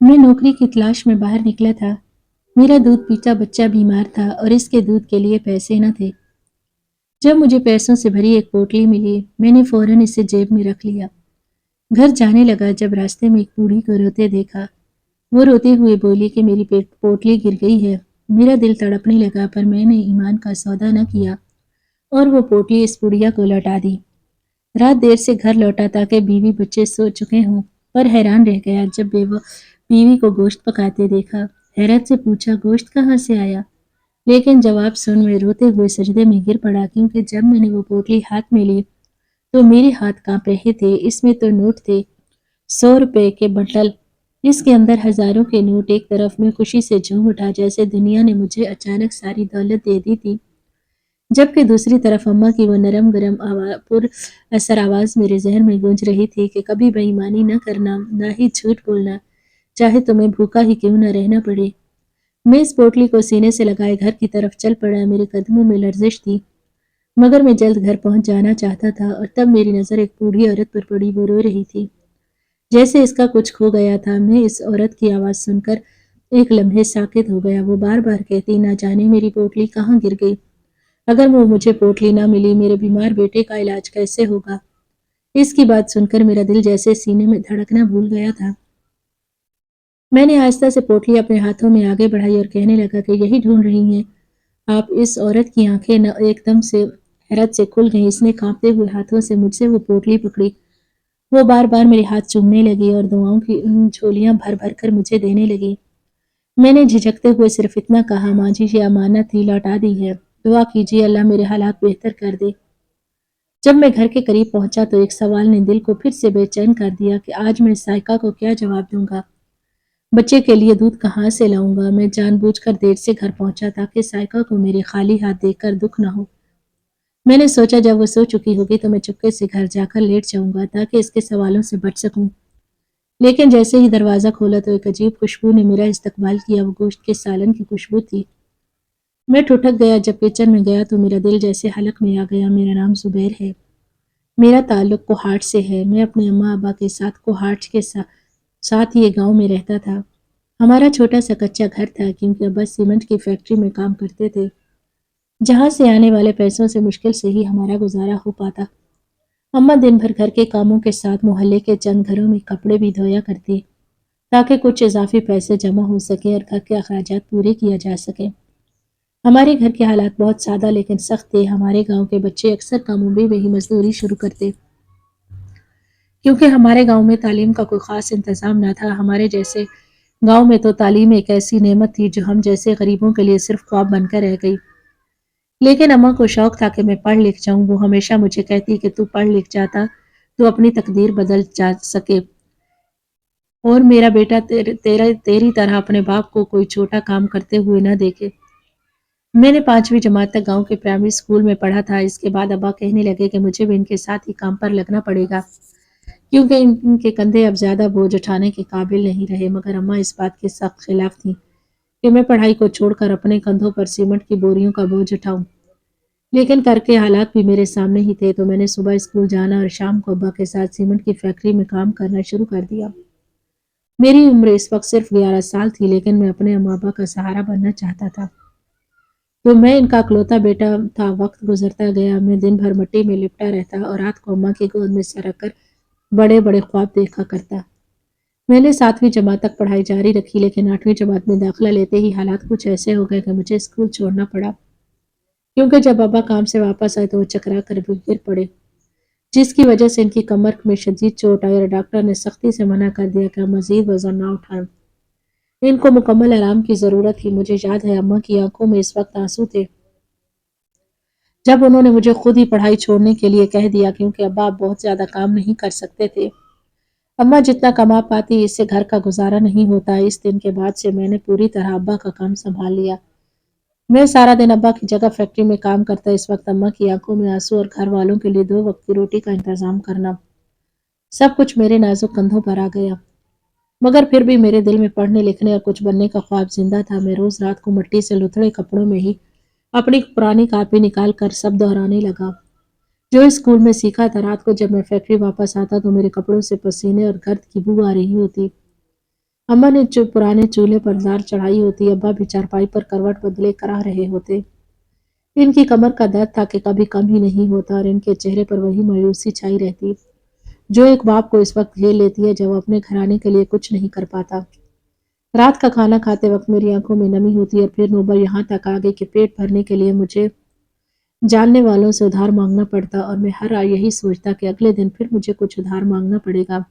मैं नौकरी की तलाश में बाहर निकला था। मेरा दूध पीता बच्चा बीमार था और इसके दूध के लिए पैसे न थे। जब मुझे पैसों से भरी एक पोटली मिली, मैंने फौरन इसे जेब में रख लिया। घर जाने लगा जब रास्ते में एक बूढ़ी को रोते देखा। वो रोते हुए बोली कि मेरी पेट पोटली गिर गई है। मेरा दिल तड़पने लगा पर मैंने ईमान का सौदा न किया और वो पोटली इस बुढ़िया को लौटा दी। रात देर से घर लौटा ताकि बीवी बच्चे सो चुके हों, पर हैरान रह गया जब बीवी को गोश्त पकाते देखा। हैरत से पूछा, गोश्त कहाँ से आया? लेकिन जवाब सुन मैं रोते हुए सजदे में गिर पड़ा, क्योंकि जब मैंने वो पोटली हाथ में ली तो मेरे हाथ कांप रहे थे। इसमें तो नोट थे, 100 रुपए के बंडल। इसके अंदर हजारों के नोट। एक तरफ मैं खुशी से झूम उठा, जैसे दुनिया ने मुझे अचानक सारी दौलत दे दी थी, जबकि दूसरी तरफ अम्मा की वो नरम गरम पुर असर आवाज मेरे जहन में गूंज रही थी कि कभी बेईमानी न करना, ना ही झूठ बोलना, चाहे तुम्हें भूखा ही क्यों न रहना पड़े। मैं इस पोटली को सीने से लगाए घर की तरफ चल पड़ा। मेरे कदमों में लर्जिश थी, मगर मैं जल्द घर पहुंच जाना चाहता था। और तब मेरी नजर एक बूढ़ी औरत पर पड़ी। वो रो रही थी, जैसे इसका कुछ खो गया था। मैं इस औरत की आवाज सुनकर एक लम्हे साकित हो गया। वो बार बार कहती, ना जाने मेरी पोटली कहाँ गिर गई। अगर वो मुझे पोटली ना मिली, मेरे बीमार बेटे का इलाज कैसे होगा? इसकी बात सुनकर मेरा दिल जैसे सीने में धड़कना भूल गया था। मैंने आहिस्ता से पोटली अपने हाथों में आगे बढ़ाई और कहने लगा कि यही ढूंढ रही हैं आप। इस औरत की आंखें न एकदम से हैरत से खुल गईं। इसने कांपते हुए हाथों से मुझसे वो पोटली पकड़ी। वो बार बार मेरे हाथ चूमने लगी और दुआओं की झोलियां भर भर कर मुझे देने लगी। मैंने झिझकते हुए सिर्फ इतना कहा, माँ जी ये अमानत थी, लौटा दी है। दुआ कीजिए अल्लाह मेरे हालात बेहतर कर दे। जब मैं घर के करीब पहुंचा तो एक सवाल ने दिल को फिर से बेचैन कर दिया कि आज मैं साइका को क्या जवाब दूंगा। बच्चे के लिए दूध कहाँ से लाऊंगा? मैं जानबूझकर देर से घर पहुंचा ताकि साइका को मेरे खाली हाथ देखकर दुख न हो। मैंने सोचा जब वो सो चुकी होगी तो मैं चुपके से घर जाकर लेट जाऊंगा ताकि इसके सवालों से बच सकूं। लेकिन जैसे ही दरवाजा खोला तो एक अजीब खुशबू ने मेरा इस्तकबाल किया। वो गोश्त के सालन की खुशबू थी। मैं ठुठक गया। जब किचन में गया तो मेरा दिल जैसे हलक में आ गया। मेरा नाम जुबैर है। मेरा ताल्लुक कोहाट से है। मैं अपने अम्मा अब्बा के साथ कोहाट के साथ ही गांव में रहता था। हमारा छोटा सा कच्चा घर था, क्योंकि अब्बा सीमेंट की फैक्ट्री में काम करते थे, जहां से आने वाले पैसों से मुश्किल से ही हमारा गुजारा हो पाता। अम्मा दिन भर घर के कामों के साथ मोहल्ले के चंद घरों में कपड़े भी धोया करती, ताकि कुछ इजाफी पैसे जमा हो सके और घर के अखराजात पूरे किया जा सके। हमारे घर के हालात बहुत सादा लेकिन सख्त थे। हमारे गांव के बच्चे अक्सर कामों में ही मजदूरी शुरू करते, क्योंकि हमारे गांव में तालीम का कोई खास इंतजाम न था। हमारे जैसे गांव में तो तालीम एक ऐसी नेमत थी जो हम जैसे गरीबों के लिए सिर्फ ख्वाब बनकर रह गई। लेकिन अम्मा को शौक था कि मैं पढ़ लिख जाऊं। वो हमेशा मुझे कहती कि तू पढ़ लिख जाता तो अपनी तकदीर बदल जा सके और मेरा बेटा तेरी तरह अपने बाप को कोई छोटा काम करते हुए न देखे। मैंने 5वीं जमात तक गांव के प्राइमरी स्कूल में पढ़ा था। इसके बाद अब्बा कहने लगे कि मुझे भी इनके साथ ही काम पर लगना पड़ेगा, क्योंकि इनके कंधे अब ज्यादा बोझ उठाने के काबिल नहीं रहे। मगर अम्मा इस बात के सख्त खिलाफ थी कि मैं पढ़ाई को छोड़कर अपने कंधों पर सीमेंट की बोरियों का बोझ उठाऊं। लेकिन करके हालात भी मेरे सामने ही थे, तो मैंने सुबह स्कूल जाना और शाम को अब्बा के साथ सीमेंट की फैक्ट्री में काम करना शुरू कर दिया। मेरी उम्र इस वक्त सिर्फ 11 साल थी, लेकिन मैं अपने अम्मा अब्बा का सहारा बनना चाहता था। तो मैं इनका इकलौता बेटा था। वक्त गुजरता गया। मैं दिन भर मिट्टी में लिपटा रहता और रात को अम्मा की गोद में सर रखकर बड़े बड़े ख्वाब देखा करता। मैंने 7वीं जमात तक पढ़ाई जारी रखी, लेकिन 8वीं जमात में दाखिला लेते ही हालात कुछ ऐसे हो गए कि मुझे स्कूल छोड़ना पड़ा, क्योंकि जब पापा काम से वापस आए तो वो चकरा कर गिर पड़े, जिसकी वजह से इनकी कमर में शदीद चोट आई और डॉक्टर ने सख्ती से मना कर दिया कि हम मजीद वजन ना उठाएं। इनको मुकम्मल आराम की जरूरत थी। मुझे याद है अम्मा की आंखों में इस वक्त आंसू थे जब उन्होंने मुझे खुद ही पढ़ाई छोड़ने के लिए कह दिया, क्योंकि अब्बा अब बहुत ज्यादा काम नहीं कर सकते थे। अम्मा जितना कमा पाती इससे घर का गुजारा नहीं होता। इस दिन के बाद से मैंने पूरी तरह अब्बा का काम संभाल लिया। मैं सारा दिन अब्बा की जगह फैक्ट्री में काम करता। इस वक्त अम्मा की आंखों में आंसू और घर वालों के लिए 2 वक्त की रोटी का इंतजाम करना, सब कुछ मेरे नाजुक कंधों पर आ गया। मगर फिर भी मेरे दिल में पढ़ने लिखने और कुछ बनने का ख्वाब जिंदा था। मैं रोज रात को मिट्टी से लुथड़े कपड़ों में ही अपनी पुरानी कॉपी निकाल कर सब दोहराने लगा जो स्कूल में सीखा था। रात को जब मैं फैक्ट्री वापस आता तो मेरे कपड़ों से पसीने और गर्द की बू आ रही होती। अम्मा ने जो पुराने चूल्हे पर दाल चढ़ाई होती, अब्बा भी चारपाई पर करवट बदले करा रहे होते। इनकी कमर का दर्द था कि कभी कम ही नहीं होता और इनके चेहरे पर वही मायूसी छाई रहती जो एक बाप को इस वक्त झेल लेती है जब वो अपने घराने के लिए कुछ नहीं कर पाता। रात का खाना खाते वक्त मेरी आंखों में नमी होती और फिर नौबत यहाँ तक आ गई कि पेट भरने के लिए मुझे जानने वालों से उधार मांगना पड़ता और मैं हर यही सोचता कि अगले दिन फिर मुझे कुछ उधार मांगना पड़ेगा।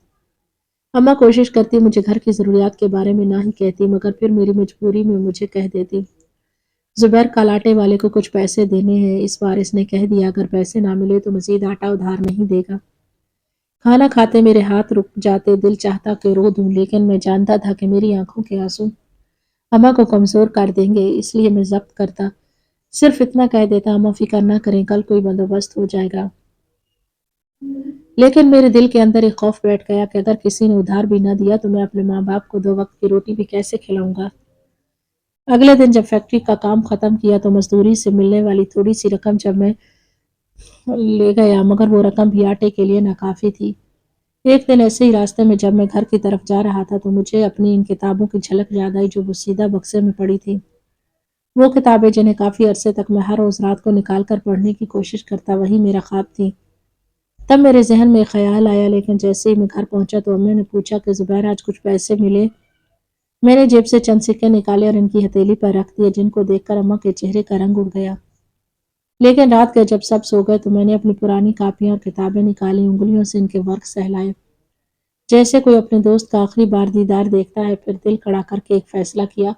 अम्मा कोशिश करती मुझे घर की ज़रूरियात के बारे में ना ही कहती मगर फिर मेरी मजबूरी में मुझे कह देती, जुबैर कल आटे वाले को कुछ पैसे देने हैं, इस बार इसने कह दिया अगर पैसे ना मिले तो मजीद आटा उधार नहीं देगा। खाना खाते मेरे हाथ रुक जाते, दिल चाहता कि रो दूं लेकिन मैं जानता था कि मेरी आंखों के आंसू अम्मा को कमजोर कर देंगे, इसलिए मैं जब्त करता। सिर्फ इतना कह देता, अम्मा फिक्र ना करें, कल कोई बंदोबस्त हो जाएगा। लेकिन मेरे दिल के अंदर एक खौफ बैठ गया कि अगर किसी ने उधार भी न दिया तो मैं अपने माँ बाप को 2 वक्त की रोटी भी कैसे खिलाऊंगा। अगले दिन जब फैक्ट्री का काम खत्म किया तो मजदूरी से मिलने वाली थोड़ी सी रकम जब मैं ले गया मगर वो रकम भी आटे के लिए नाकाफी थी। एक दिन ऐसे ही रास्ते में जब मैं घर की तरफ जा रहा था तो मुझे अपनी इन किताबों की झलक याद आई जो वो सीधा बक्से में पड़ी थी। वो किताबें जिन्हें काफी अरसे तक मैं हर रोज रात को निकाल कर पढ़ने की कोशिश करता, वही मेरा ख्वाब थी। तब मेरे जहन में ख्याल आया लेकिन जैसे ही मैं घर पहुंचा तो अम्मी ने पूछा कि जुबैर आज कुछ पैसे मिले। मैंने जेब से चंद सिक्के निकाले और इनकी हथेली पर रख दिए जिनको देखकर अम्मा के चेहरे का रंग उड़ गया। लेकिन रात के जब सब सो गए तो मैंने अपनी पुरानी कापियां और किताबें निकाली, उंगलियों से इनके वर्क सहलाए जैसे कोई अपने दोस्त का आखिरी बार दीदार देखता है। फिर दिल खड़ा करके एक फैसला किया,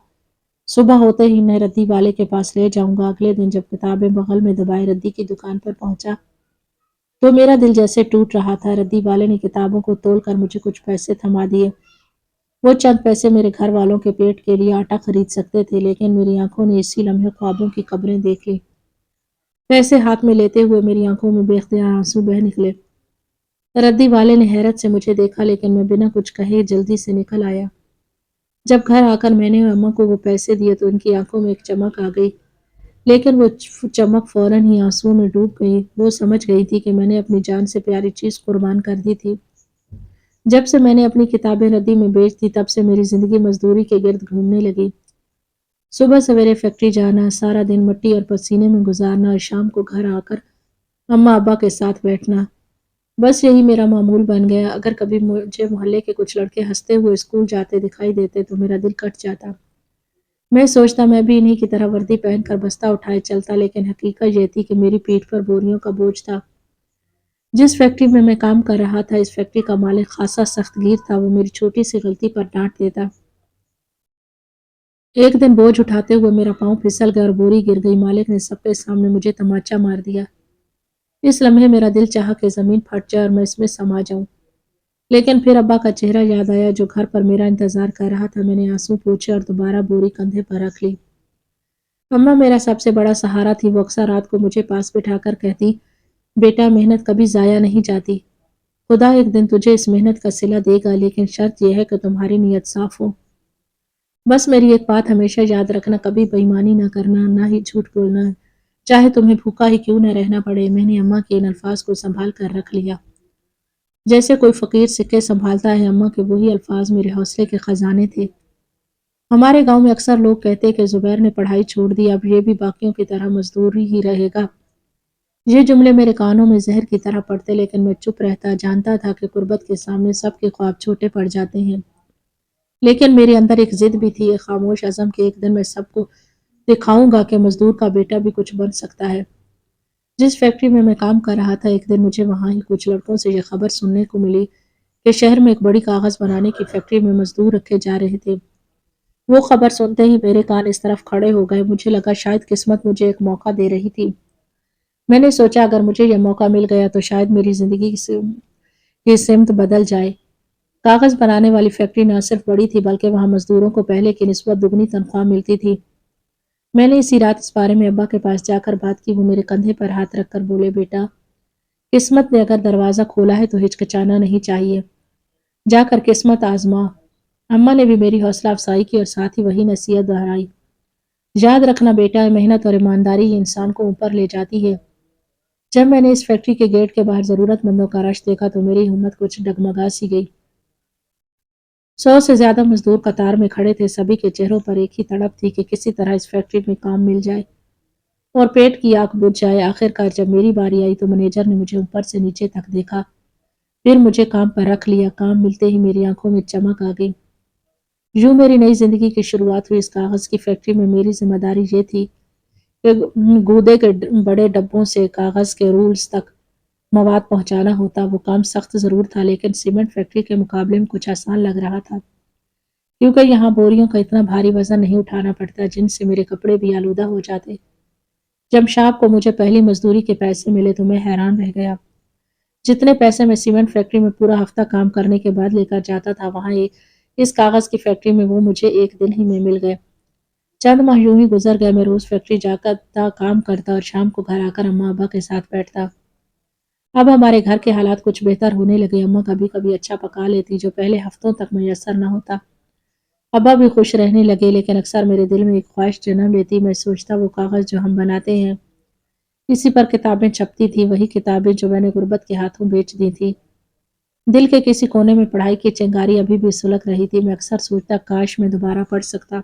सुबह होते ही मैं रद्दी वाले के पास ले जाऊंगा। अगले दिन जब किताबें बगल में दबाए रद्दी की दुकान पर पहुंचा तो मेरा दिल जैसे टूट रहा था। रद्दी वाले ने किताबों को तोल कर मुझे कुछ पैसे थमा दिए। वो चंद पैसे मेरे घर वालों के पेट के लिए आटा खरीद सकते थे लेकिन मेरी आंखों ने इसी लम्हे ख्वाबों की कब्रें देख ली। पैसे हाथ में लेते हुए मेरी आंखों में बेख्तियार आंसू बह निकले। रद्दी वाले ने हैरत से मुझे देखा लेकिन मैं बिना कुछ कहे जल्दी से निकल आया। जब घर आकर मैंने अम्मा को वो पैसे दिए तो उनकी आंखों में एक चमक आ गई लेकिन वो चमक फौरन ही आंसुओं में डूब गई। वो समझ गई थी कि मैंने अपनी जान से प्यारी चीज कुर्बान कर दी थी। जब से मैंने अपनी किताबें रद्दी में बेच दी तब से मेरी जिंदगी मजदूरी के गिर्द घूमने लगी। सुबह सवेरे फैक्ट्री जाना, सारा दिन मिट्टी और पसीने में गुजारना और शाम को घर आकर अम्मा अब्बा के साथ बैठना, बस यही मेरा मामूल बन गया। अगर कभी मुझे मोहल्ले के कुछ लड़के हंसते हुए स्कूल जाते दिखाई देते तो मेरा दिल कट जाता। मैं सोचता मैं भी इन्हीं की तरह वर्दी पहनकर बस्ता उठाए चलता लेकिन हकीकत ये थी कि मेरी पीठ पर बोरियों का बोझ था। जिस फैक्ट्री में मैं काम कर रहा था इस फैक्ट्री का मालिक खासा सख्तगीर था। वो मेरी छोटी सी गलती पर डांट देता। एक दिन बोझ उठाते हुए मेरा पाँव फिसल गया और बोरी गिर गई। मालिक ने सबके सामने मुझे तमाचा मार दिया। इस लम्हे मेरा दिल चाहा कि जमीन फट जाए और मैं इसमें समा जाऊं। लेकिन फिर अब्बा का चेहरा याद आया जो घर पर मेरा इंतजार कर रहा था। मैंने आंसू पोंछे और दोबारा बोरी कंधे पर रख ली। अम्मा मेरा सबसे बड़ा सहारा थी। वो अक्सर रात को मुझे पास बिठाकर कहती, बेटा मेहनत कभी जाया नहीं जाती। खुदा एक दिन तुझे इस मेहनत का सिला देगा लेकिन शर्त यह है कि तुम्हारी नीयत साफ हो। बस मेरी एक बात हमेशा याद रखना, कभी बेईमानी ना करना, ना ही झूठ बोलना, चाहे तुम्हें भूखा ही क्यों न रहना पड़े। मैंने अम्मा के इन अल्फाज को संभाल कर रख लिया। जैसे कोई फकीर सिक्के संभालता है, अम्मा के वही अल्फाज मेरे हौसले के खजाने थे। हमारे गांव में अक्सर लोग कहते कि जुबैर ने पढ़ाई छोड़ दी, अब ये भी बाकियों की तरह मजदूर ही रहेगा। ये जुमले मेरे कानों में जहर की तरह पड़ते लेकिन मैं चुप रहता। जानता था कि गुर्बत के सामने सबके ख्वाब छोटे पड़ जाते हैं। लेकिन मेरे अंदर एक जिद भी थी, एक खामोश अज़म कि एक दिन मैं सबको दिखाऊंगा कि मजदूर का बेटा भी कुछ बन सकता है। जिस फैक्ट्री में मैं काम कर रहा था एक दिन मुझे वहां ही कुछ लड़कों से यह खबर सुनने को मिली कि शहर में एक बड़ी कागज बनाने की फैक्ट्री में मजदूर रखे जा रहे थे। वो खबर सुनते ही मेरे कान इस तरफ खड़े हो गए। मुझे लगा शायद किस्मत मुझे एक मौका दे रही थी। मैंने सोचा अगर मुझे यह मौका मिल गया तो शायद मेरी जिंदगी की सिमत बदल जाए। कागज बनाने वाली फैक्ट्री न सिर्फ बड़ी थी बल्कि वहां मजदूरों को पहले की निस्बत दुगनी तनख्वाह मिलती थी। मैंने इसी रात इस बारे में अब्बा के पास जाकर बात की। वो मेरे कंधे पर हाथ रखकर बोले, बेटा किस्मत ने अगर दरवाजा खोला है तो हिचकिचाना नहीं चाहिए, जाकर किस्मत आजमा। अम्मा ने भी मेरी हौसला अफजाई की और साथ ही वही नसीहत दोहराई, याद रखना बेटा, मेहनत और ईमानदारी ही इंसान को ऊपर ले जाती है। जब मैंने इस फैक्ट्री के गेट के बाहर जरूरतमंदों का रश देखा तो मेरी हिम्मत कुछ डगमगा सी गई। 100 سے زیادہ مزدور قطار میں کھڑے تھے، سبھی کے چہروں پر ایک ہی تڑپ تھی کہ کسی طرح اس فیکٹری میں کام مل جائے اور پیٹ کی آگ بجھ جائے۔ آخرکار جب میری باری آئی تو مینیجر نے مجھے اوپر سے نیچے تک دیکھا، پھر مجھے کام پر رکھ لیا۔ کام ملتے ہی میری آنکھوں میں چمک آ گئی۔ یوں میری نئی زندگی کی شروعات ہوئی۔ اس کاغذ کی فیکٹری میں میری ذمہ داری یہ تھی کہ گودے کے بڑے ڈبوں سے کاغذ کے رولز تک مواد پہنچانا ہوتا۔ وہ کام سخت ضرور تھا لیکن سیمنٹ فیکٹری کے مقابلے میں کچھ آسان لگ رہا تھا، کیونکہ یہاں بوریوں کا اتنا بھاری وزن نہیں اٹھانا پڑتا جن سے میرے کپڑے بھی آلودہ ہو جاتے۔ جب شام کو مجھے پہلی مزدوری کے پیسے ملے تو میں حیران رہ گیا۔ جتنے پیسے میں سیمنٹ فیکٹری میں پورا ہفتہ کام کرنے کے بعد لے کر جاتا تھا، وہاں اس کاغذ کی فیکٹری میں وہ مجھے ایک دن ہی میں مل گئے۔ چند ماہ یوں ہی گزر گئے۔ میں روز فیکٹری جاتا، کام کرتا اور شام کو گھر آ کر اماں ابا کے ساتھ بیٹھتا۔ اب ہمارے گھر کے حالات کچھ بہتر ہونے لگے۔ اماں کبھی کبھی اچھا پکا لیتی جو پہلے ہفتوں تک میسر نہ ہوتا۔ ابا بھی خوش رہنے لگے، لیکن اکثر میرے دل میں ایک خواہش جنم لیتی۔ میں سوچتا وہ کاغذ جو ہم بناتے ہیں، اسی پر کتابیں چھپتی تھی، وہی کتابیں جو میں نے غربت کے ہاتھوں بیچ دی تھی۔ دل کے کسی کونے میں پڑھائی کی چنگاری ابھی بھی سلگ رہی تھی۔ میں اکثر سوچتا کاش میں دوبارہ پڑھ سکتا۔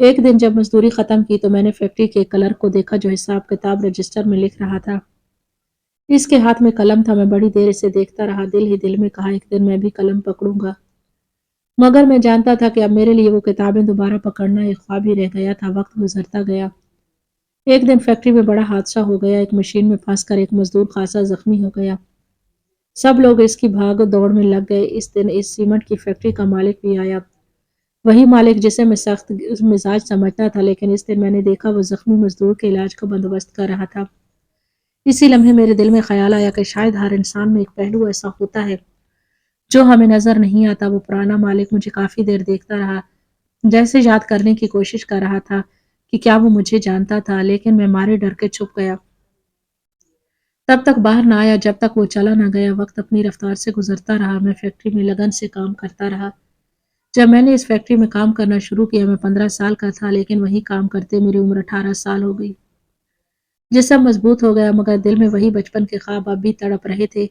ایک دن جب مزدوری ختم کی تو میں نے فیکٹری کے کلرک کو دیکھا جو حساب کتاب رجسٹر میں لکھ رہا تھا۔ اس کے ہاتھ میں قلم تھا۔ میں بڑی دیر اسے دیکھتا رہا، دل ہی دل میں کہا ایک دن میں بھی قلم پکڑوں گا، مگر میں جانتا تھا کہ اب میرے لیے وہ کتابیں دوبارہ پکڑنا ایک خواب ہی رہ گیا تھا۔ وقت گزرتا گیا۔ ایک دن فیکٹری میں بڑا حادثہ ہو گیا۔ ایک مشین میں پھنس کر ایک مزدور خاصا زخمی ہو گیا۔ سب لوگ اس کی بھاگ دوڑ میں لگ گئے۔ اس دن اس سیمنٹ کی فیکٹری کا مالک بھی آیا، وہی مالک جسے میں سخت مزاج سمجھتا تھا، لیکن اس دن میں نے دیکھا وہ زخمی مزدور کے علاج کا بندوبست کر رہا تھا۔ اسی لمحے میرے دل میں خیال آیا کہ شاید ہر انسان میں ایک پہلو ایسا ہوتا ہے جو ہمیں نظر نہیں آتا۔ وہ پرانا مالک مجھے کافی دیر دیکھتا رہا، جیسے یاد کرنے کی کوشش کر رہا تھا کہ کیا وہ مجھے جانتا تھا، لیکن میں مارے ڈر کے چھپ گیا۔ تب تک باہر نہ آیا جب تک وہ چلا نہ گیا۔ وقت اپنی رفتار سے گزرتا رہا۔ میں فیکٹری میں لگن سے کام کرتا رہا۔ جب میں نے اس فیکٹری میں کام کرنا شروع کیا میں 15 سال کا تھا، لیکن وہی کام کرتے میری عمر 18 سال ہو گئی۔ جسم مضبوط ہو گیا، مگر دل میں وہی بچپن کے خواب اب بھی تڑپ رہے تھے۔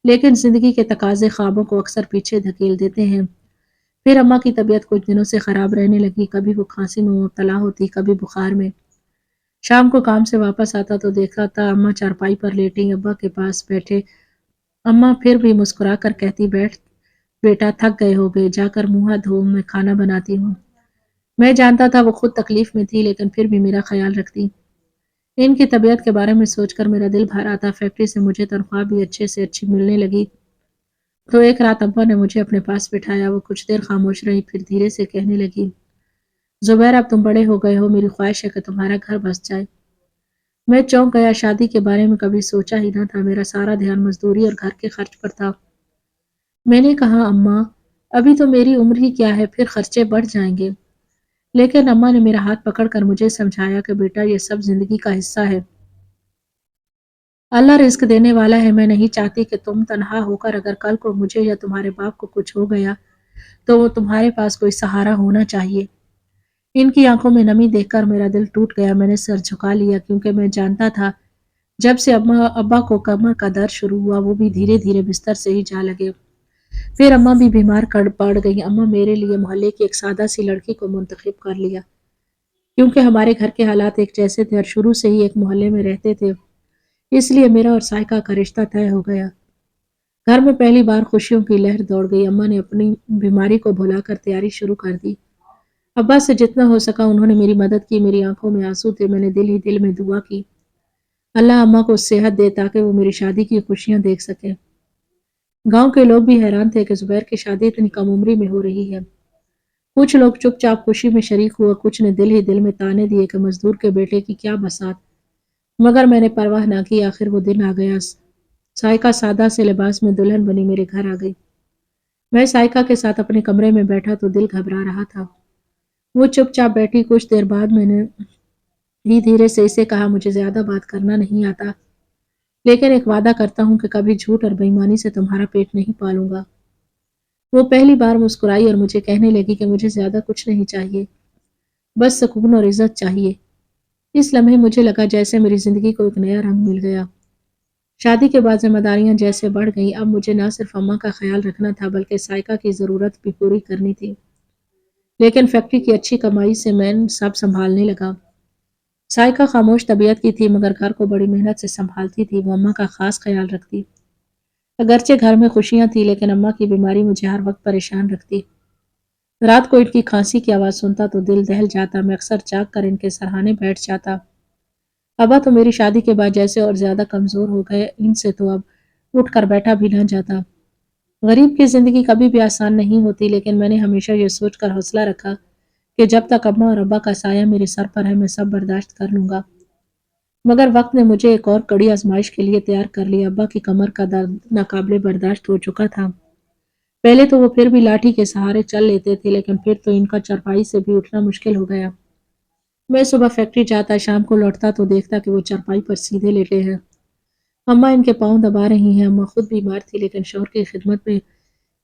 لیکن زندگی کے تقاضے خوابوں کو اکثر پیچھے دھکیل دیتے ہیں۔ پھر اماں کی طبیعت کچھ دنوں سے خراب رہنے لگی۔ کبھی وہ کھانسی میں مبتلا ہوتی، کبھی بخار میں۔ شام کو کام سے واپس آتا تو دیکھتا تھا اماں چارپائی پر لیٹی، ابا کے پاس بیٹھے۔ اماں پھر بھی مسکرا کر کہتی بیٹھ بیٹا، تھک گئے ہوگے، جا کر منہ ہاتھ دھو، میں کھانا بناتی ہوں۔ میں جانتا تھا وہ خود تکلیف میں تھی، لیکن پھر بھی میرا خیال رکھتی۔ ان کی طبیعت کے بارے میں سوچ کر میرا دل بھر آتا۔ فیکٹری سے مجھے تنخواہ بھی اچھے سے اچھی ملنے لگی۔ تو ایک رات ابا نے مجھے اپنے پاس بٹھایا۔ وہ کچھ دیر خاموش رہی، پھر دھیرے سے کہنے لگی، زبیر اب تم بڑے ہو گئے ہو، میری خواہش ہے کہ تمہارا گھر بس جائے۔ میں چونک گیا، شادی کے بارے میں کبھی سوچا ہی نہ تھا۔ میرا سارا دھیان مزدوری اور گھر کے خرچ پر تھا۔ میں نے کہا اماں ابھی تو میری عمر ہی کیا ہے، پھر خرچے بڑھ جائیں گے۔ لیکن اماں نے میرا ہاتھ پکڑ کر مجھے سمجھایا کہ بیٹا یہ سب زندگی کا حصہ ہے، اللہ رزق دینے والا ہے۔ میں نہیں چاہتی کہ تم تنہا ہو کر اگر کل کو مجھے یا تمہارے باپ کو کچھ ہو گیا تو وہ تمہارے پاس کوئی سہارا ہونا چاہیے۔ ان کی آنکھوں میں نمی دیکھ کر میرا دل ٹوٹ گیا۔ میں نے سر جھکا لیا، کیونکہ میں جانتا تھا جب سے ابا کو کمر کا درد شروع ہوا وہ بھی دھیرے دھیرے بستر سے ہی جا لگے۔ پھر اماں بھی بیمار پڑ گئی۔ اماں میرے لیے محلے کی ایک سادہ سی لڑکی کو منتخب کر لیا، کیونکہ ہمارے گھر کے حالات ایک جیسے تھے اور شروع سے ہی ایک محلے میں رہتے تھے، اس لیے میرا اور سائقہ کا رشتہ طے ہو گیا۔ گھر میں پہلی بار خوشیوں کی لہر دوڑ گئی۔ اماں نے اپنی بیماری کو بھلا کر تیاری شروع کر دی۔ ابا سے جتنا ہو سکا انہوں نے میری مدد کی۔ میری آنکھوں میں آنسو تھے، میں نے دل ہی دل میں دعا کی، اللہ اماں کو صحت دے تاکہ وہ میری شادی کی خوشیاں دیکھ سکیں۔ گاؤں کے لوگ بھی حیران تھے کہ زبیر کی شادی اتنی کم عمری میں ہو رہی ہے۔ کچھ لوگ چپ چاپ خوشی میں شریک ہوا، کچھ نے دل ہی دل میں تانے دیے کہ مزدور کے بیٹے کی کیا بسات، مگر میں نے پرواہ نہ کی۔ آخر وہ دن آ گیا۔ سائقہ سادہ سے لباس میں دلہن بنی میرے گھر آ گئی۔ میں سائقہ کے ساتھ اپنے کمرے میں بیٹھا تو دل گھبرا رہا تھا۔ وہ چپ چاپ بیٹھی۔ کچھ دیر بعد میں نے دھیرے سے اسے کہا، مجھے زیادہ بات کرنا نہیں آتا، لیکن ایک وعدہ کرتا ہوں کہ کبھی جھوٹ اور بےایمانی سے تمہارا پیٹ نہیں پالوں گا۔ وہ پہلی بار مسکرائی اور مجھے کہنے لگی کہ مجھے زیادہ کچھ نہیں چاہیے، بس سکون اور عزت چاہیے۔ اس لمحے مجھے لگا جیسے میری زندگی کو ایک نیا رنگ مل گیا۔ شادی کے بعد ذمہ داریاں جیسے بڑھ گئیں، اب مجھے نہ صرف اماں کا خیال رکھنا تھا بلکہ سائیکہ کی ضرورت بھی پوری کرنی تھی۔ لیکن فیکٹری کی اچھی کمائی سے میں سب سنبھالنے لگا۔ سائیکہ خاموش طبیعت کی تھی مگر گھر کو بڑی محنت سے سنبھالتی تھی، وہ اماں کا خاص خیال رکھتی۔ اگرچہ گھر میں خوشیاں تھیں لیکن اماں کی بیماری مجھے ہر وقت پریشان رکھتی۔ رات کو ان کی کھانسی کی آواز سنتا تو دل دہل جاتا، میں اکثر جاگ کر ان کے سرہانے بیٹھ جاتا۔ ابا تو میری شادی کے بعد جیسے اور زیادہ کمزور ہو گئے، ان سے تو اب اٹھ کر بیٹھا بھی نہ جاتا۔ غریب کی زندگی کبھی بھی آسان نہیں ہوتی لیکن میں نے ہمیشہ یہ سوچ کر حوصلہ رکھا کہ جب تک اماں اور ابا کا سایہ میرے سر پر ہے میں سب برداشت کر لوں گا۔ مگر وقت نے مجھے ایک اور کڑی آزمائش کے لیے تیار کر لیا۔ ابا کی کمر کا درد ناقابل برداشت ہو چکا تھا۔ پہلے تو وہ پھر بھی لاٹھی کے سہارے چل لیتے تھے لیکن پھر تو ان کا چرپائی سے بھی اٹھنا مشکل ہو گیا۔ میں صبح فیکٹری جاتا، شام کو لوٹتا تو دیکھتا کہ وہ چرپائی پر سیدھے لیٹے ہیں۔ اماں ان کے پاؤں دبا رہی ہیں۔ اماں خود بیمار تھی لیکن شوہر کی خدمت میں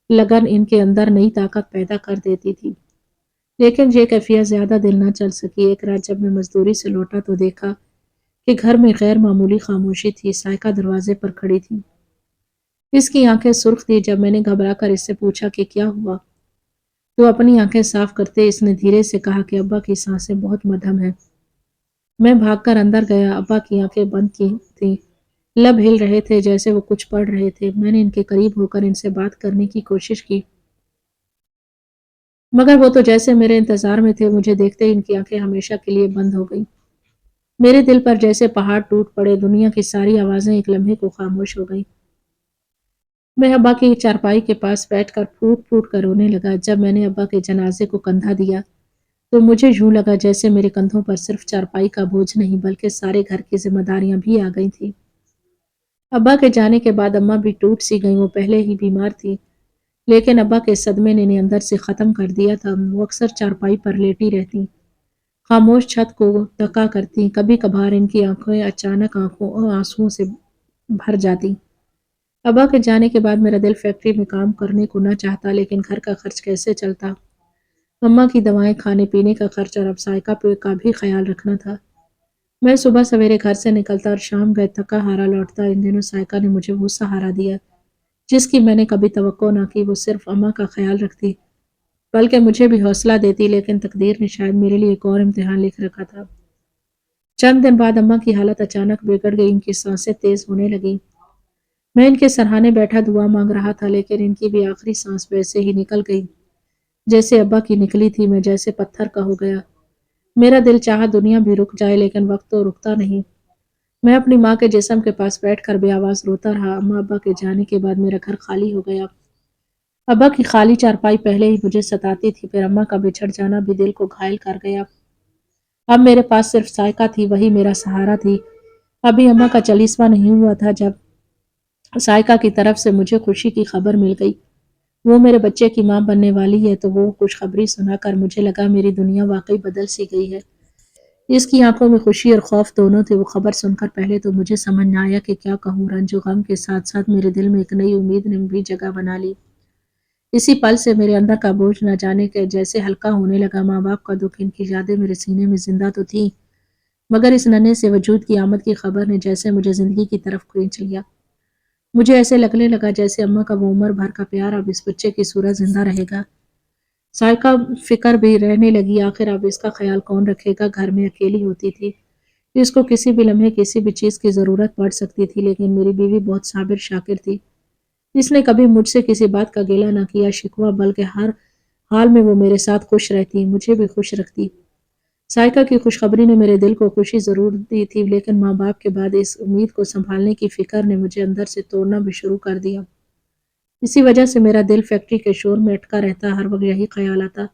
لگن ان کے اندر نئی طاقت پیدا کر دیتی تھی۔ لیکن یہ کیفیت زیادہ دن نہ چل سکی۔ ایک رات جب میں مزدوری سے لوٹا تو دیکھا کہ گھر میں غیر معمولی خاموشی تھی۔ سائیکہ دروازے پر کھڑی تھی۔ اس کی آنکھیں سرخ تھی۔ جب میں نے گھبرا کر اس سے پوچھا کہ کیا ہوا تو اپنی آنکھیں صاف کرتے اس نے دھیرے سے کہا کہ ابا کی سانسیں بہت مدھم ہیں۔ میں بھاگ کر اندر گیا۔ ابا کی آنکھیں بند کی تھیں، لب ہل رہے تھے جیسے وہ کچھ پڑھ رہے تھے۔ میں نے ان کے قریب ہو کر ان سے بات کرنے کی کوشش کی مگر وہ تو جیسے میرے انتظار میں تھے، مجھے دیکھتے ہی ان کی آنکھیں ہمیشہ کے لیے بند ہو گئیں۔ میرے دل پر جیسے پہاڑ ٹوٹ پڑے، دنیا کی ساری آوازیں ایک لمحے کو خاموش ہو گئیں۔ میں ابا کی چارپائی کے پاس بیٹھ کر پھوٹ پھوٹ کر رونے لگا۔ جب میں نے ابا کے جنازے کو کندھا دیا تو مجھے یوں لگا جیسے میرے کندھوں پر صرف چارپائی کا بوجھ نہیں بلکہ سارے گھر کی ذمہ داریاں بھی آ گئی تھیں۔ ابا کے جانے کے بعد اماں بھی ٹوٹ سی گئیں۔ وہ پہلے ہی بیمار تھی لیکن ابا کے صدمے نے انہیں اندر سے ختم کر دیا تھا۔ وہ اکثر چارپائی پر لیٹی رہتی، خاموش چھت کو تکا کرتی۔ کبھی کبھار ان کی آنکھیں اچانک آنسوؤں سے بھر جاتی۔ ابا کے جانے کے بعد میرا دل فیکٹری میں کام کرنے کو نہ چاہتا لیکن گھر کا خرچ کیسے چلتا؟ اماں کی دوائیں، کھانے پینے کا خرچ اور اب سائیکہ کا بھی خیال رکھنا تھا۔ میں صبح سویرے گھر سے نکلتا اور شام گئے تھکا ہارا لوٹتا۔ ان دنوں سائیکہ نے مجھے وہ سہارا دیا جس کی میں نے کبھی توقع نہ کی۔ وہ صرف اماں کا خیال رکھتی بلکہ مجھے بھی حوصلہ دیتی، لیکن تقدیر نے شاید میرے لیے ایک اور امتحان لکھ رکھا تھا۔ چند دن بعد اماں کی حالت اچانک بگڑ گئی، ان کی سانسیں تیز ہونے لگیں۔ میں ان کے سرہانے بیٹھا دعا مانگ رہا تھا لیکن ان کی بھی آخری سانس ویسے ہی نکل گئی جیسے ابا کی نکلی تھی۔ میں جیسے پتھر کا ہو گیا۔ میرا دل چاہا دنیا بھی رک جائے لیکن وقت تو رکتا نہیں۔ میں اپنی ماں کے جسم کے پاس بیٹھ کر بے آواز روتا رہا۔ اماں ابا کے جانے کے بعد میرا گھر خالی ہو گیا۔ ابا کی خالی چارپائی پہلے ہی مجھے ستاتی تھی، پھر اماں کا بچھڑ جانا بھی دل کو گھائل کر گیا۔ اب میرے پاس صرف سائیکہ تھی، وہی میرا سہارا تھی۔ ابھی اماں کا 40واں نہیں ہوا تھا جب سائیکہ کی طرف سے مجھے خوشی کی خبر مل گئی۔ وہ میرے بچے کی ماں بننے والی ہے تو وہ خوشخبری سنا کر مجھے لگا میری دنیا واقعی بدل سی گئی ہے۔ اس کی آنکھوں میں خوشی اور خوف دونوں تھے۔ وہ خبر سن کر پہلے تو مجھے سمجھ نہ آیا کہ کیا کہوں۔ رنج و غم کے ساتھ ساتھ میرے دل میں ایک نئی امید نے بھی جگہ بنا لی۔ اسی پل سے میرے اندر کا بوجھ نہ جانے کے جیسے ہلکا ہونے لگا۔ ماں باپ کا دکھ، ان کی یادیں میرے سینے میں زندہ تو تھی مگر اس ننھے سے وجود کی آمد کی خبر نے جیسے مجھے زندگی کی طرف کھینچ لیا۔ مجھے ایسے لگنے لگا جیسے اماں کا وہ عمر بھر کا پیار اب اس بچے کی صورت زندہ رہے گا۔ سائیکہ فکر بھی رہنے لگی، آخر اب اس کا خیال کون رکھے گا؟ گھر میں اکیلی ہوتی تھی، اس کو کسی بھی لمحے کسی بھی چیز کی ضرورت پڑ سکتی تھی، لیکن میری بیوی بہت صابر شاکر تھی۔ اس نے کبھی مجھ سے کسی بات کا گیلہ نہ کیا، شکوہ، بلکہ ہر حال میں وہ میرے ساتھ خوش رہتی، مجھے بھی خوش رکھتی۔ سائیکہ کی خوشخبری نے میرے دل کو خوشی ضرور دی تھی لیکن ماں باپ کے بعد اس امید کو سنبھالنے کی فکر نے مجھے اندر سے توڑنا بھی شروع کر دیا۔ اسی وجہ سے میرا دل فیکٹری کے شور میں اٹکا رہتا، ہر وقت یہی خیال آتا،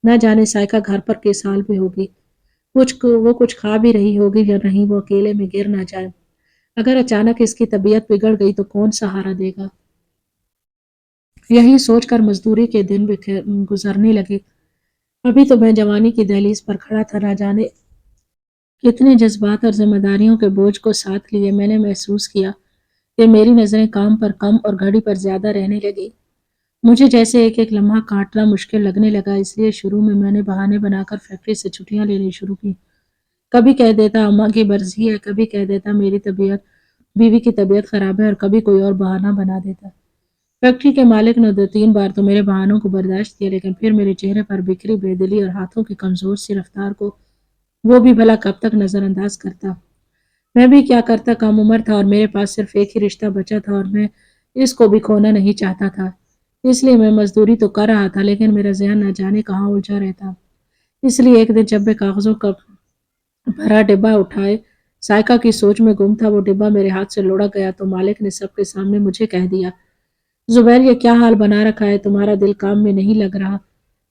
نہ جانے سائیکہ گھر پر کس حال میں ہوگی، وہ کچھ کھا بھی رہی ہوگی یا نہیں، وہ اکیلے میں گر نہ جائے۔ اگر اچانک اس کی طبیعت بگڑ گئی تو کون سہارا دے گا؟ یہی سوچ کر مزدوری کے دن گزرنے لگے۔ ابھی تو میں جوانی کی دہلیز پر کھڑا تھا، نہ جانے کتنے جذبات اور ذمہ داریوں کے بوجھ کو ساتھ لیے میں نے محسوس کیا کہ میری نظریں کام پر کم اور گھڑی پر زیادہ رہنے لگی۔ مجھے جیسے ایک ایک لمحہ کاٹنا مشکل لگنے لگا، اس لیے شروع میں نے بہانے بنا کر فیکٹری سے چھٹیاں لینی شروع کی۔ کبھی کہہ دیتا اماں کی مرضی ہے، کبھی کہہ دیتا میری طبیعت बीवी की तबीयत खराब है और कभी कोई और बहाना बना देता। फैक्ट्री के मालिक ने 2-3 बार तो मेरे बहानों को बर्दाश्त किया, लेकिन फिर मेरे चेहरे पर बिखरी बेदिली और हाथों की कमजोर सी रफ्तार को वो भी भला कब तक नजरअंदाज करता। मैं भी क्या करता, कम उम्र था और मेरे पास सिर्फ एक ही रिश्ता बचा था और मैं इसको भी खोना नहीं चाहता था। इसलिए मैं मजदूरी तो कर रहा था, लेकिन मेरा ज़हन न जाने कहाँ उलझा रहता। इसलिए एक दिन जब मैं कागज़ों का भरा डिब्बा उठाए साइका की सोच में गुम था, वो डिब्बा मेरे हाथ से लुढ़क गया तो मालिक ने सबके सामने मुझे कह दिया, जुबैर ये क्या हाल बना रखा है, तुम्हारा दिल काम में नहीं लग रहा।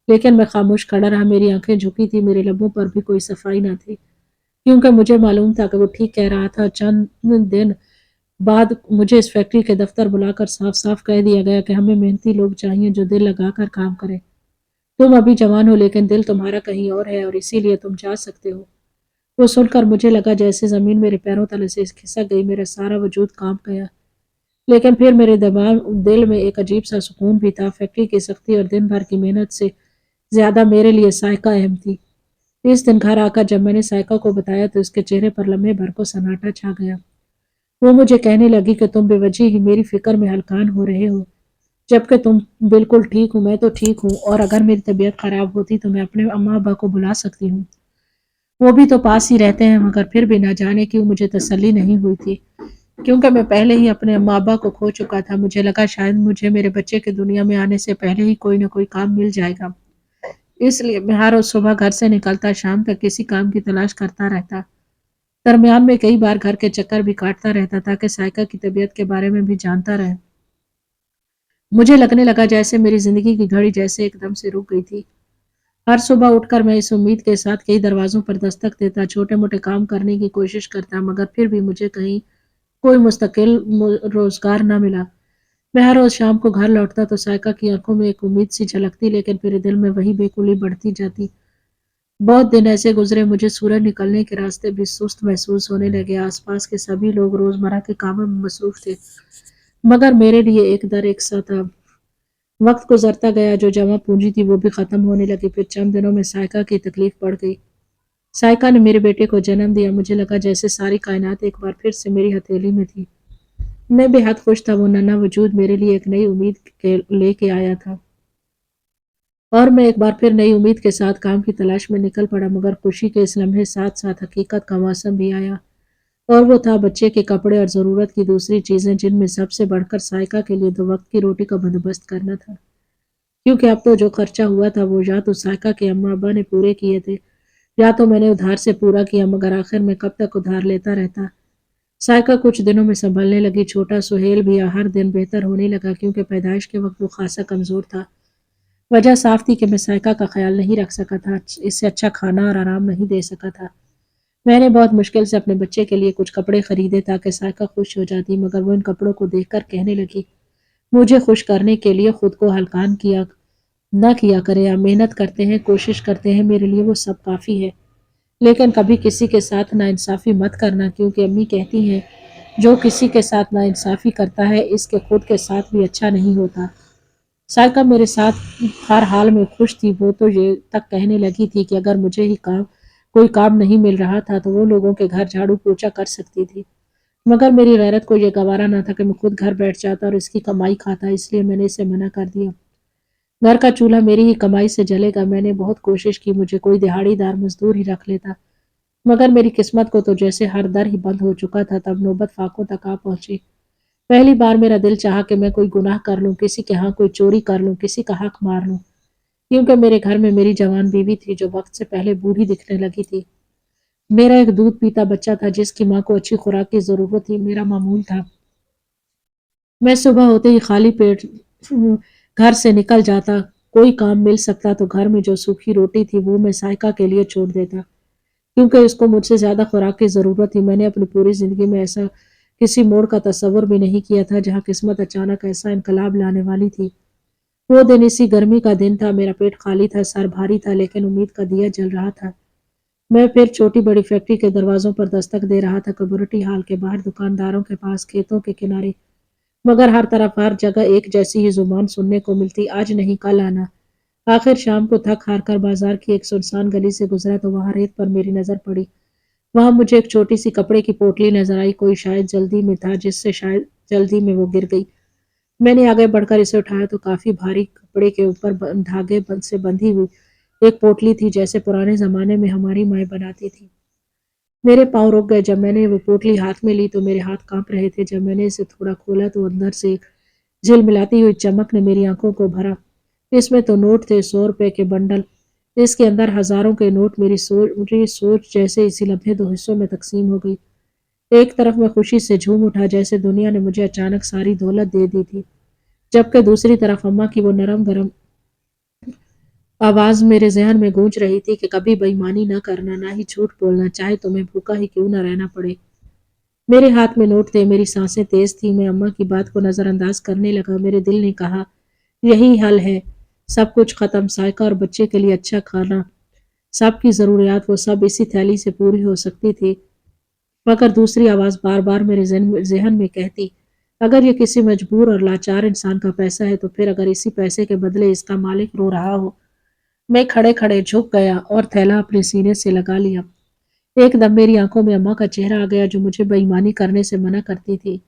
लेकिन मैं खामोश खड़ा रहा, मेरी आंखें झुकी थी, मेरे लबों पर भी कोई सफाई ना थी, क्योंकि मुझे मालूम था कि वो ठीक कह रहा था। चंद दिन बाद मुझे इस फैक्ट्री के दफ्तर बुलाकर साफ साफ कह दिया गया कि हमें मेहनती लोग चाहिए जो दिल लगाकर काम करें। तुम अभी जवान हो, लेकिन दिल तुम्हारा कहीं और है और इसीलिए तुम जा सकते हो। वो सुनकर मुझे लगा जैसे जमीन मेरे पैरों तले से खिसक गई, मेरा सारा वजूद कांप गया। लेकिन फिर मेरे दिमाग दिल में एक अजीब सा सुकून भी था। फैक्ट्री की सख्ती और दिन भर की मेहनत से ज्यादा मेरे लिए साइका अहम थी। इस दिन घर आकर जब मैंने साइका को बताया तो उसके चेहरे पर लम्हे भर को सन्नाटा छा गया। वो मुझे कहने लगी कि तुम बेवजह ही मेरी फिक्र में हलकान हो रहे हो, जबकि तुम बिल्कुल ठीक हो। मैं तो ठीक हूँ, और अगर मेरी तबीयत खराब होती तो मैं अपने अम्मा अब्बा को बुला सकती हूँ, वो भी तो पास ही रहते हैं। मगर फिर भी ना जाने क्यों मुझे तसल्ली नहीं हुई थी, क्योंकि मैं पहले ही अपने अम्मा अब्बा को खो चुका था। मुझे लगा शायद मुझे मेरे बच्चे के दुनिया में आने से पहले ही कोई ना कोई काम मिल जाएगा। इसलिए मैं हर रोज सुबह घर से निकलता, शाम तक किसी काम की तलाश करता रहता। दरमियान में कई बार घर के चक्कर भी काटता रहता ताकि साइका की तबीयत के बारे में भी जानता रहे। मुझे लगने लगा जैसे मेरी जिंदगी की घड़ी जैसे एकदम से रुक गई थी। हर सुबह उठकर मैं इस उम्मीद के साथ कई दरवाजों पर दस्तक देता, छोटे मोटे काम करने की कोशिश करता, मगर फिर भी मुझे कहीं कोई मुस्तकिल रोजगार न मिला। मैं हर रोज शाम को घर लौटता तो साइका की आंखों में एक उम्मीद सी झलकती, लेकिन मेरे दिल में वही बेकुली बढ़ती जाती। बहुत दिन ऐसे गुजरे, मुझे सूरज निकलने के रास्ते भी सुस्त महसूस होने लगे। आसपास के सभी लोग रोजमर्रा के कामों में मसरूफ थे, मगर मेरे लिए एक दर एक सा था। वक्त गुजरता गया, जो जमा पूंजी थी वो भी खत्म होने लगी। फिर चंद दिनों में साइका की तकलीफ बढ़ गई। साइका ने मेरे बेटे को जन्म दिया। मुझे लगा जैसे सारी कायनात एक बार फिर से मेरी हथेली में थी। मैं बेहद खुश था, वो नन्हा वजूद मेरे लिए एक नई उम्मीद लेके आया था। और मैं एक बार फिर नई उम्मीद के साथ काम की तलाश में निकल पड़ा, मगर खुशी के इस लम्हे साथ साथ हकीकत का मौसम भी आया। और वो था बच्चे के कपड़े और ज़रूरत की दूसरी चीज़ें, जिनमें सबसे बढ़कर साइका के लिए 2 वक्त की रोटी का बंदोबस्त करना था। क्योंकि अब तो जो खर्चा हुआ था वो या तो साइका के अम्मा अब्बा ने पूरे किए थे, या तो मैंने उधार से पूरा किया, मगर आखिर में कब तक उधार लेता रहता। साइका कुछ दिनों में संभलने लगी। छोटा सुहेल भी हर दिन बेहतर होने लगा, क्योंकि पैदाइश के वक्त वो खासा कमजोर था। वजह साफ थी कि मैं साइका का ख्याल नहीं रख सका था, इससे अच्छा खाना और आराम नहीं दे सका था। मैंने बहुत मुश्किल से अपने बच्चे के लिए कुछ कपड़े खरीदे ताकि साइका खुश हो जाती, मगर वो इन कपड़ों को देखकर कहने लगी, मुझे खुश करने के लिए खुद को हल्कान किया ना किया करे, या मेहनत करते हैं, कोशिश करते हैं, मेरे लिए वो सब काफ़ी है। लेकिन कभी किसी के साथ नाइंसाफ़ी मत करना, क्योंकि अम्मी कहती हैं जो किसी के साथ नाइंसाफ़ी करता है इसके खुद के साथ भी अच्छा नहीं होता। साइका मेरे साथ हर हाल में खुश थी। वो तो ये तक कहने लगी थी कि अगर मुझे ही कोई काम नहीं मिल रहा था तो वो लोगों के घर झाड़ू पोछा कर सकती थी। मगर मेरी गैरत को ये गवारा ना था कि मैं खुद घर बैठ जाता और इसकी कमाई खाता, इसलिए मैंने इसे मना कर दिया। घर का चूल्हा मेरी ही कमाई से जलेगा। मैंने बहुत कोशिश की मुझे कोई दिहाड़ीदार मजदूर ही रख लेता, मगर मेरी किस्मत को तो जैसे हर दर ही बंद हो चुका था। तब नौबत फाकों तक आ पहुंची। पहली बार मेरा दिल चाहा कि मैं कोई गुनाह कर लूं, किसी के यहाँ कोई चोरी कर लूं, किसी का हक मार लूं, क्योंकि मेरे घर में मेरी जवान बीवी थी जो वक्त से पहले बूढ़ी दिखने लगी थी। मेरा एक दूध पीता बच्चा था जिसकी माँ को अच्छी खुराक की जरूरत थी। मेरा मामूल था मैं सुबह होते ही खाली पेट घर से निकल जाता। कोई काम मिल सकता तो घर में जो सूखी रोटी थी वो मैं साइका के लिए छोड़ देता, क्योंकि उसको मुझसे ज्यादा खुराक की जरूरत थी। मैंने अपनी पूरी जिंदगी में ऐसा किसी मोड़ का तस्वुर भी नहीं किया था जहाँ किस्मत अचानक ऐसा इनकलाब लाने वाली थी। वो दिन इसी गर्मी का दिन था। मेरा पेट खाली था, सर भारी था, लेकिन उम्मीद का दिया जल रहा था। मैं फिर छोटी बड़ी फैक्ट्री के दरवाजों पर दस्तक दे रहा था, कम्युनिटी हॉल के बाहर, दुकानदारों के पास, खेतों के किनारे, मगर हर तरफ हर जगह एक जैसी ही जुबान सुनने को मिलती, आज नहीं कल आना। आखिर शाम को थक हार कर बाजार की एक सुनसान गली से गुजरा तो वहां रेत पर मेरी नजर पड़ी। वहां मुझे एक छोटी सी कपड़े की पोटली नजर आई, कोई शायद जल्दी में था जिससे शायद जल्दी में वो गिर गई। मैंने आगे बढ़कर इसे उठाया तो काफी भारी कपड़े के ऊपर से बंधी हुई एक पोटली थी, जैसे पुराने जमाने में हमारी माएं बनाती थी। मेरे पाँव रुक गए जब मैंने वो पोटली हाथ में ली तो मेरे हाथ कांप रहे थे। जब मैंने इसे थोड़ा खोला तो अंदर से एक झिलमिलाती हुई चमक ने मेरी आंखों को भरा। इसमें तो नोट थे, 100 रुपए के बंडल। इसके अंदर हजारों के नोट। मेरी सोच जैसे इसी लम्हे दो हिस्सों में तकसीम हो गई। एक तरफ मैं खुशी से झूम उठा जैसे दुनिया ने मुझे अचानक सारी दौलत दे दी थी, जबकि दूसरी तरफ अम्मा की वो नरम गरम आवाज मेरे जहन में गूंज रही थी कि कभी बेईमानी न करना, ना ही झूठ बोलना, चाहे तुम्हें भूखा ही क्यों न रहना पड़े। मेरे हाथ में नोट थे, मेरी सांसें तेज थी। मैं अम्मा की बात को नजरअंदाज करने लगा। मेरे दिल ने कहा, यही हल है, सब कुछ खत्म, साइका और बच्चे के लिए अच्छा खाना, सबकी जरूरियात वो सब इसी थैली से पूरी हो सकती थी। मगर दूसरी आवाज बार बार मेरे जहन में कहती, अगर ये किसी मजबूर और लाचार इंसान का पैसा है तो फिर अगर इसी पैसे के बदले इसका मालिक रो रहा हो। मैं खड़े खड़े झुक गया और थैला अपने सीने से लगा लिया। एकदम मेरी आंखों में अम्मा का चेहरा आ गया जो मुझे बेईमानी करने से मना करती थी।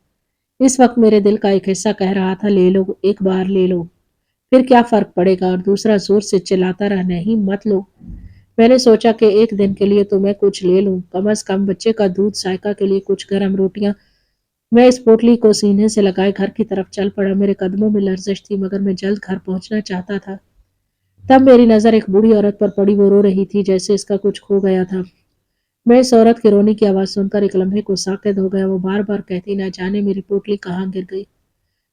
इस वक्त मेरे दिल का एक हिस्सा कह रहा था, ले लो, एक बार ले लो, फिर क्या फर्क पड़ेगा, और दूसरा जोर से चिल्लाता रहा, नहीं मत लो। मैंने सोचा कि एक दिन के लिए तो मैं कुछ ले लूं, कम से कम बच्चे का दूध, सायका के लिए कुछ गर्म रोटियां। मैं इस पोटली को सीने से लगाए घर की तरफ चल पड़ा। मेरे कदमों में लर्जिश थी मगर मैं जल्द घर पहुंचना चाहता था। तब मेरी नजर एक बूढ़ी औरत पर पड़ी। वो रो रही थी जैसे इसका कुछ खो गया था। मैं इस औरत के रोने की आवाज सुनकर एक लम्हे को साकित हो गया। वो बार बार कहती, ना जाने मेरी पोटली कहाँ गिर गई,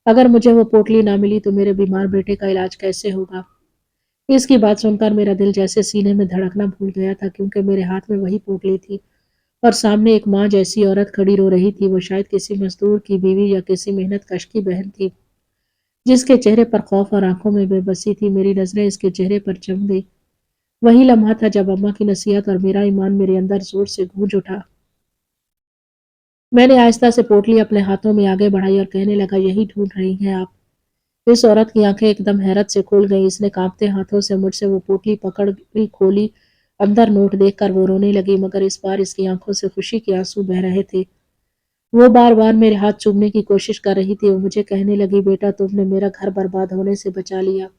अगर मुझे वो पोटली ना मिली तो मेरे बीमार बेटे का इलाज कैसे होगा। इसकी बात सुनकर मेरा दिल जैसे सीने में धड़कना भूल गया था, क्योंकि मेरे हाथ में वही पोटली थी और सामने एक माँ जैसी औरत खड़ी रो रही थी। वो शायद किसी मजदूर की बीवी या किसी मेहनत कश की बहन थी, जिसके चेहरे पर खौफ और आंखों में बेबसी थी। मेरी नजरें इसके चेहरे पर जम गई। वही लम्हा था जब अम्मा की नसीहत और मेरा ईमान मेरे अंदर जोर से गूंज उठा। मैंने आहिस्ता से पोटली अपने हाथों में आगे बढ़ाई और कहने लगा, यही ढूंढ रही हैं आप। इस औरत की आंखें एकदम हैरत से खुल गईं। इसने कांपते हाथों से मुझसे वो पोटली पकड़ ली, खोली। अंदर नोट देखकर वो रोने लगी, मगर इस बार इसकी आंखों से खुशी के आंसू बह रहे थे। वो बार बार मेरे हाथ चूमने की कोशिश कर रही थी। वो मुझे कहने लगी, बेटा तुमने मेरा घर बर्बाद होने से बचा लिया।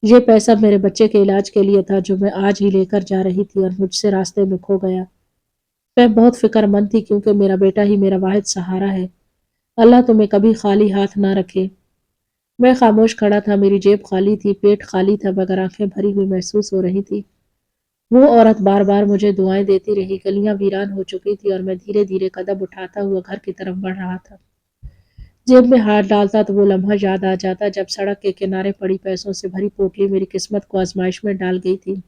ये पैसा मेरे बच्चे के इलाज के लिए था जो मैं आज ही लेकर जा रही थी और मुझसे रास्ते में खो गया। मैं बहुत फिक्रमंद थी क्योंकि मेरा बेटा ही मेरा वाहिद सहारा है। अल्लाह तुम्हें कभी खाली हाथ ना रखे। मैं खामोश खड़ा था। मेरी जेब खाली थी, पेट खाली था, मगर आंखें भरी हुई महसूस हो रही थी। वो औरत बार बार मुझे दुआएं देती रही। गलियां वीरान हो चुकी थी और मैं धीरे धीरे कदम उठाता हुआ घर की तरफ बढ़ रहा था। जेब में हाथ डालता तो वो लम्हा याद आ जाता जब सड़क के किनारे पड़ी पैसों से भरी पोटली मेरी किस्मत को आजमाइश में डाल गई थी।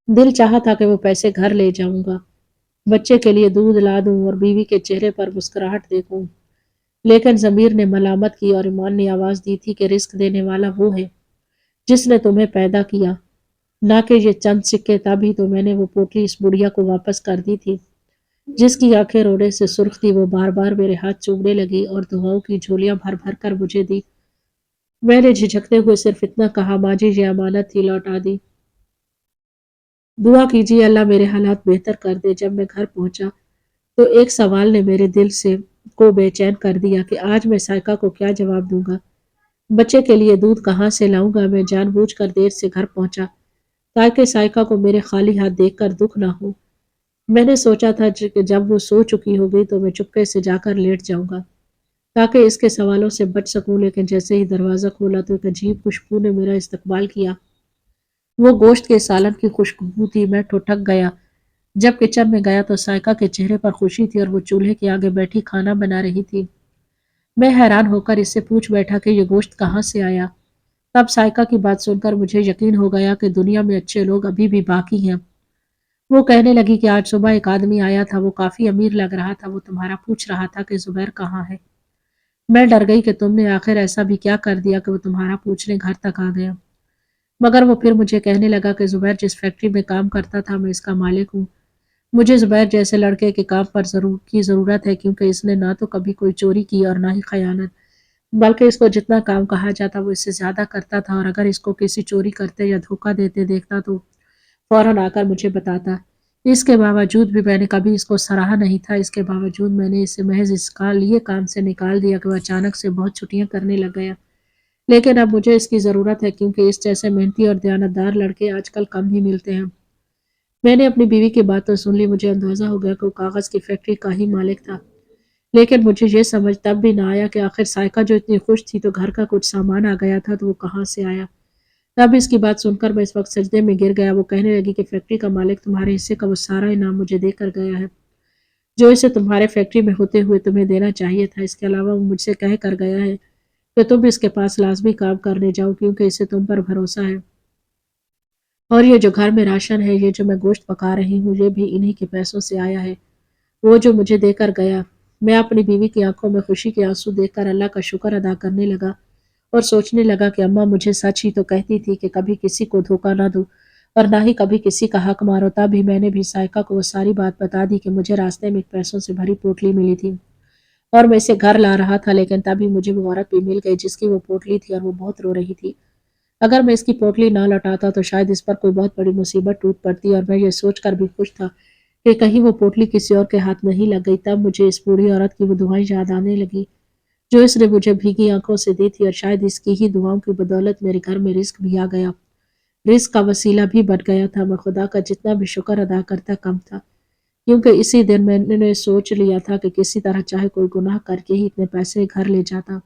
दिल चाहा था कि वो पैसे घर ले जाऊंगा, बच्चे के लिए दूध ला दूं और बीवी के चेहरे पर मुस्कुराहट देखूं। लेकिन जमीर ने मलामत की और ईमान ने आवाज दी थी कि रिस्क देने वाला वो है जिसने तुम्हें पैदा किया, ना कि ये चंद सिक्के। तभी तो मैंने वो पोटली इस बुढ़िया को वापस कर दी थी, जिसकी आंखें रोने से सुर्ख थी। वो बार बार मेरे हाथ चूमने लगी और दुआओं की झोलियां भर भर कर मुझे दी। मैंने झिझकते हुए सिर्फ इतना कहा, माँ जी ये अमानत थी, लौटा दी। दुआ कीजिए अल्लाह मेरे हालात बेहतर कर दे। जब मैं घर पहुंचा तो एक सवाल ने मेरे दिल से को बेचैन कर दिया कि आज मैं साइका को क्या जवाब दूंगा। बच्चे के लिए दूध कहाँ से लाऊंगा। मैं जानबूझकर देर से घर पहुंचा ताकि साइका को मेरे खाली हाथ देखकर दुख ना हो। मैंने सोचा था कि जब वो सो चुकी होगी तो मैं चुपके से जाकर लेट जाऊंगा ताकि इसके सवालों से बच सकूं। लेकिन जैसे ही दरवाजा खोला तो एक अजीब खुशबू ने मेरा इस्तकबाल किया। वो गोश्त के सालन की खुशबू थी। मैं ठुठक गया। जब किचन में गया तो साइका के चेहरे पर खुशी थी और वो चूल्हे के आगे बैठी खाना बना रही थी। मैं हैरान होकर इससे पूछ बैठा कि ये गोश्त कहाँ से आया। तब साइका की बात सुनकर मुझे यकीन हो गया कि दुनिया में अच्छे लोग अभी भी बाकी हैं। वो कहने लगी कि आज सुबह एक आदमी आया था, वो काफी अमीर लग रहा था, वो तुम्हारा पूछ रहा था कि जुबैर कहाँ है। मैं डर गई कि तुमने आखिर ऐसा भी क्या कर दिया कि वो तुम्हारा पूछने घर तक आ गया। मगर वो फिर मुझे कहने लगा कि जुबैर जिस फैक्ट्री में काम करता था मैं इसका मालिक हूँ। मुझे जुबैर जैसे लड़के के काम पर जरूरत है, क्योंकि इसने ना तो कभी कोई चोरी की और ना ही खयानत, बल्कि इसको जितना काम कहा जाता वो इससे ज्यादा करता था। और अगर इसको किसी चोरी करते या धोखा देते देखता तो फौरन आकर मुझे बताता। اس کے باوجود بھی میں نے کبھی اس کو سراہا نہیں تھا، اس کے باوجود میں نے اسے محض اس لیے کام سے نکال دیا کہ وہ اچانک سے بہت چھٹیاں کرنے لگ گیا۔ لیکن اب مجھے اس کی ضرورت ہے کیونکہ اس جیسے محنتی اور دیانتدار لڑکے آج کل کم ہی ملتے ہیں۔ میں نے اپنی بیوی کی بات تو سن لی، مجھے اندازہ ہو گیا کہ وہ کاغذ کی فیکٹری کا ہی مالک تھا، لیکن مجھے یہ سمجھ تب بھی نہ آیا کہ آخر سائقہ جو اتنی خوش تھی تو گھر کا کچھ سامان آ گیا تھا تو وہ کہاں سے آیا۔ تب اس کی بات سن کر میں اس وقت سجدے میں گر گیا۔ وہ کہنے لگی کہ فیکٹری کا مالک تمہارے حصے کا وہ سارا انعام مجھے دے کر گیا ہے جو اسے تمہارے فیکٹری میں ہوتے ہوئے تمہیں دینا چاہیے تھا۔ اس کے علاوہ وہ مجھ سے کہہ کر گیا ہے کہ تم اس کے پاس لازمی کام کرنے جاؤ کیونکہ اسے تم پر بھروسہ ہے، اور یہ جو گھر میں راشن ہے، یہ جو میں گوشت پکا رہی ہوں، یہ بھی انہی کے پیسوں سے آیا ہے، وہ جو مجھے دے کر گیا۔ میں اپنی بیوی کی آنکھوں میں خوشی کے آنسو دیکھ کر اللہ کا شکر ادا کرنے لگا اور سوچنے لگا کہ اماں مجھے سچ ہی تو کہتی تھی کہ کبھی کسی کو دھوکہ نہ دو اور نہ ہی کبھی کسی کا حق مارو۔ تب ہی میں نے بھی سائقہ کو وہ ساری بات بتا دی کہ مجھے راستے میں ایک پیسوں سے بھری پوٹلی ملی تھی اور میں اسے گھر لا رہا تھا، لیکن تبھی مجھے وہ عورت بھی مل گئی جس کی وہ پوٹلی تھی اور وہ بہت رو رہی تھی۔ اگر میں اس کی پوٹلی نہ لوٹاتا تو شاید اس پر کوئی بہت بڑی مصیبت ٹوٹ پڑتی، اور میں یہ سوچ کر بھی خوش تھا کہ کہیں وہ پوٹلی کسی اور کے ہاتھ نہیں لگ گئی۔ تب مجھے اس بوڑھی عورت کی وہ دعائیں یاد آنے لگی جو اس نے مجھے بھیگی آنکھوں سے دی تھی، اور شاید اس کی ہی دعاؤں کی بدولت میرے گھر میں رزق بھی آ گیا، رزق کا وسیلہ بھی بن گیا تھا۔ میں خدا کا جتنا بھی شکر ادا کرتا کم تھا، کیونکہ اسی دن میں نے سوچ لیا تھا کہ کسی طرح چاہے کوئی گناہ کر کے ہی اتنے پیسے گھر لے جاتا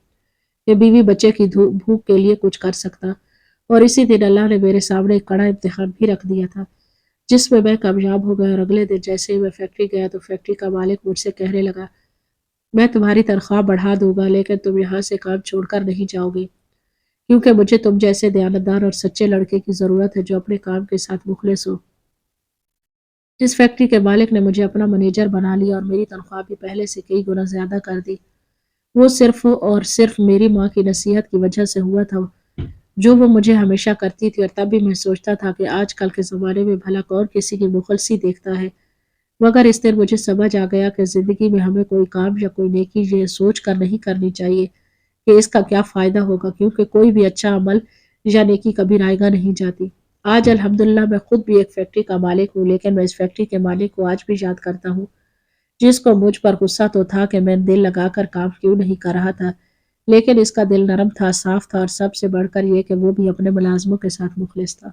کہ بیوی بچے کی بھوک کے لیے کچھ کر سکتا، اور اسی دن اللہ نے میرے سامنے ایک کڑا امتحان بھی رکھ دیا تھا جس میں میں کامیاب ہو گیا۔ اور اگلے دن جیسے ہی میں فیکٹری گیا تو فیکٹری کا مالک مجھ سے کہنے لگا، میں تمہاری تنخواہ بڑھا دوں گا لیکن تم یہاں سے کام چھوڑ کر نہیں جاؤ گے، کیونکہ مجھے تم جیسے دیانتدار اور سچے لڑکے کی ضرورت ہے جو اپنے کام کے ساتھ مخلص ہو۔ اس فیکٹری کے مالک نے مجھے اپنا منیجر بنا لیا اور میری تنخواہ بھی پہلے سے کئی گنا زیادہ کر دی۔ وہ صرف اور صرف میری ماں کی نصیحت کی وجہ سے ہوا تھا جو وہ مجھے ہمیشہ کرتی تھی، اور تب بھی میں سوچتا تھا کہ آج کل کے زمانے میں بھلا کون کسی کی مخلصی دیکھتا ہے، مگر اس دن مجھے سمجھ آ گیا کہ زندگی میں ہمیں کوئی کام یا کوئی نیکی یہ سوچ کر نہیں کرنی چاہیے کہ اس کا کیا فائدہ ہوگا، کیونکہ کوئی بھی اچھا عمل یا نیکی کبھی رائیگاں نہیں جاتی۔ آج الحمدللہ میں خود بھی ایک فیکٹری کا مالک ہوں، لیکن میں اس فیکٹری کے مالک کو آج بھی یاد کرتا ہوں جس کو مجھ پر غصہ تو تھا کہ میں دل لگا کر کام کیوں نہیں کر رہا تھا، لیکن اس کا دل نرم تھا، صاف تھا، اور سب سے بڑھ کر یہ کہ وہ بھی اپنے ملازموں کے ساتھ مخلص تھا۔